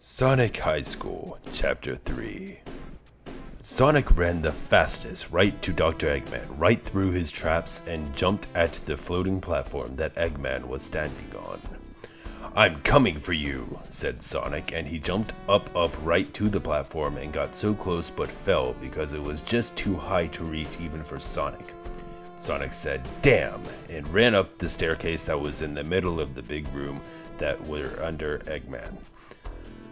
Sonic High School, Chapter 3. Sonic ran the fastest right to Dr. Eggman, right through his traps, and jumped at the floating platform that Eggman was standing on. "I'm coming for you," said Sonic, and he jumped up right to the platform and got so close but fell because it was just too high to reach even for Sonic. Sonic said, "Damn," and ran up the staircase that was in the middle of the big room that were under Eggman.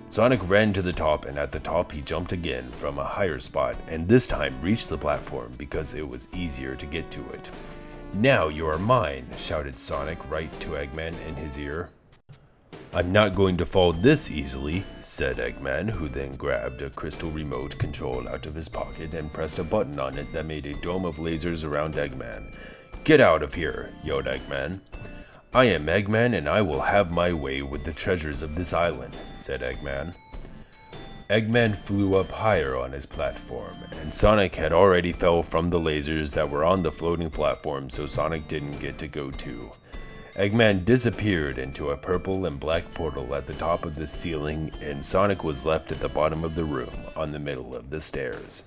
Sonic ran to the top, and at the top he jumped again from a higher spot, and this time reached the platform because it was easier to get to it. "Now you are mine," shouted Sonic right to Eggman in his ear. "I'm not going to fall this easily," said Eggman, who then grabbed a crystal remote control out of his pocket and pressed a button on it that made a dome of lasers around Eggman. "Get out of here," yelled Eggman. "I am Eggman, and I will have my way with the treasures of this island," said Eggman. Eggman flew up higher on his platform, and Sonic had already fell from the lasers that were on the floating platform, so Sonic didn't get to go too. Eggman disappeared into a purple and black portal at the top of the ceiling, and Sonic was left at the bottom of the room, on the middle of the stairs.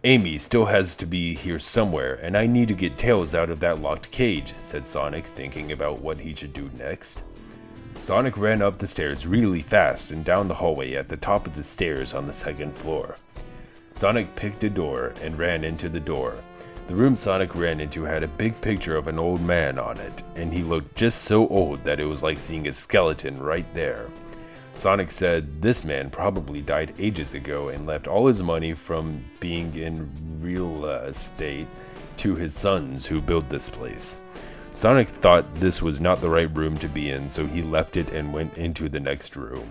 "Amy still has to be here somewhere, and I need to get Tails out of that locked cage," said Sonic, thinking about what he should do next. Sonic ran up the stairs really fast and down the hallway at the top of the stairs on the second floor. Sonic picked a door and ran into the door. The room Sonic ran into had a big picture of an old man on it, and he looked just so old that it was like seeing a skeleton right there. Sonic said this man probably died ages ago and left all his money from being in real estate to his sons who built this place. Sonic thought this was not the right room to be in, so he left it and went into the next room.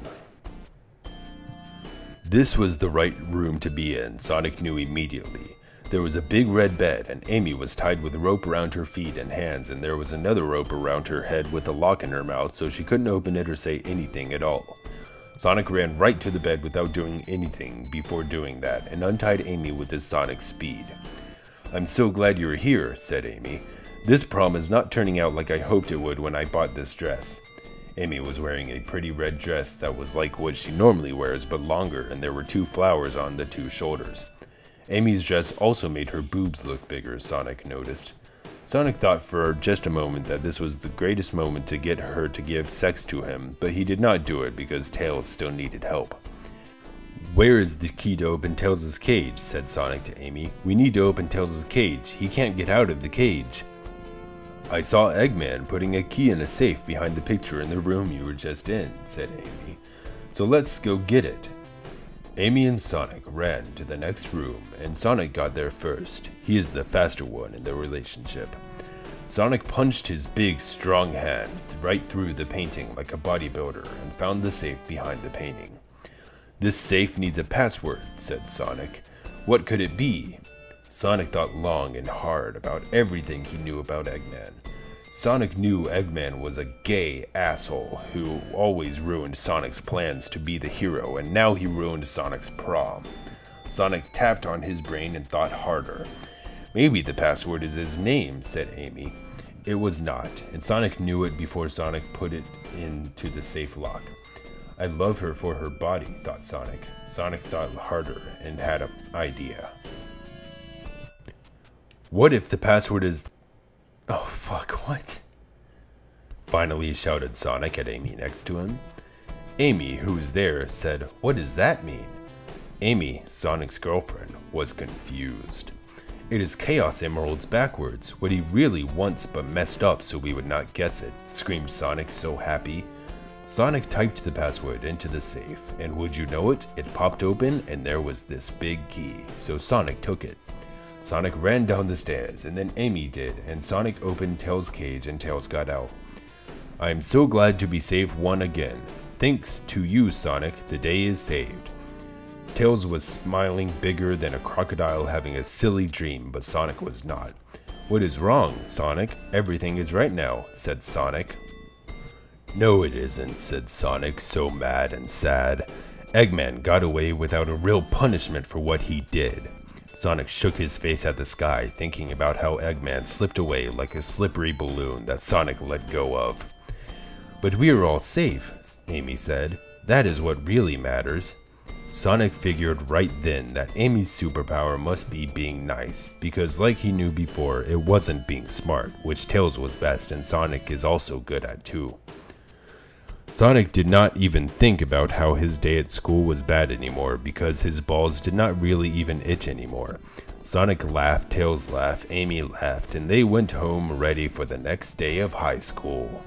This was the right room to be in, Sonic knew immediately. There was a big red bed, and Amy was tied with a rope around her feet and hands, and there was another rope around her head with a lock in her mouth so she couldn't open it or say anything at all. Sonic ran right to the bed without doing anything before doing that, and untied Amy with his sonic speed. "I'm so glad you're here," said Amy. "This prom is not turning out like I hoped it would when I bought this dress." Amy was wearing a pretty red dress that was like what she normally wears but longer, and there were 2 flowers on the 2 shoulders. Amy's dress also made her boobs look bigger, Sonic noticed. Sonic thought for just a moment that this was the greatest moment to get her to give sex to him, but he did not do it because Tails still needed help. "Where is the key to open Tails' cage?" said Sonic to Amy. "We need to open Tails' cage. He can't get out of the cage." "I saw Eggman putting a key in a safe behind the picture in the room you were just in," said Amy. "So let's go get it." Amy and Sonic ran to the next room, and Sonic got there first. He is the faster one in the relationship. Sonic punched his big, strong hand right through the painting like a bodybuilder and found the safe behind the painting. "This safe needs a password," said Sonic. "What could it be?" Sonic thought long and hard about everything he knew about Eggman. Sonic knew Eggman was a gay asshole who always ruined Sonic's plans to be the hero, and now he ruined Sonic's prom. Sonic tapped on his brain and thought harder. "Maybe the password is his name," said Amy. It was not, and Sonic knew it before Sonic put it into the safe lock. "I love her for her body," thought Sonic. Sonic thought harder and had an idea. "What if the password is... oh fuck, what?" Finally shouted Sonic at Amy next to him. Amy, who was there, said, "What does that mean?" Amy, Sonic's girlfriend, was confused. "It is Chaos Emeralds backwards, what he really wants but messed up so we would not guess it," screamed Sonic, so happy. Sonic typed the password into the safe, and would you know it, it popped open and there was this big key, so Sonic took it. Sonic ran down the stairs, and then Amy did, and Sonic opened Tails' cage and Tails got out. "I am so glad to be saved one again. Thanks to you, Sonic, the day is saved." Tails was smiling bigger than a crocodile having a silly dream, but Sonic was not. "What is wrong, Sonic? Everything is right now," said Sonic. "No, it isn't," said Sonic, so mad and sad. "Eggman got away without a real punishment for what he did." Sonic shook his face at the sky, thinking about how Eggman slipped away like a slippery balloon that Sonic let go of. "But we are all safe," Amy said. That is what really matters. Sonic figured right then that Amy's superpower must be being nice, because like he knew before, it wasn't being smart, which Tails was best and Sonic is also good at too. Sonic did not even think about how his day at school was bad anymore, because his balls did not really even itch anymore. Sonic laughed, Tails laughed, Amy laughed, and they went home ready for the next day of high school.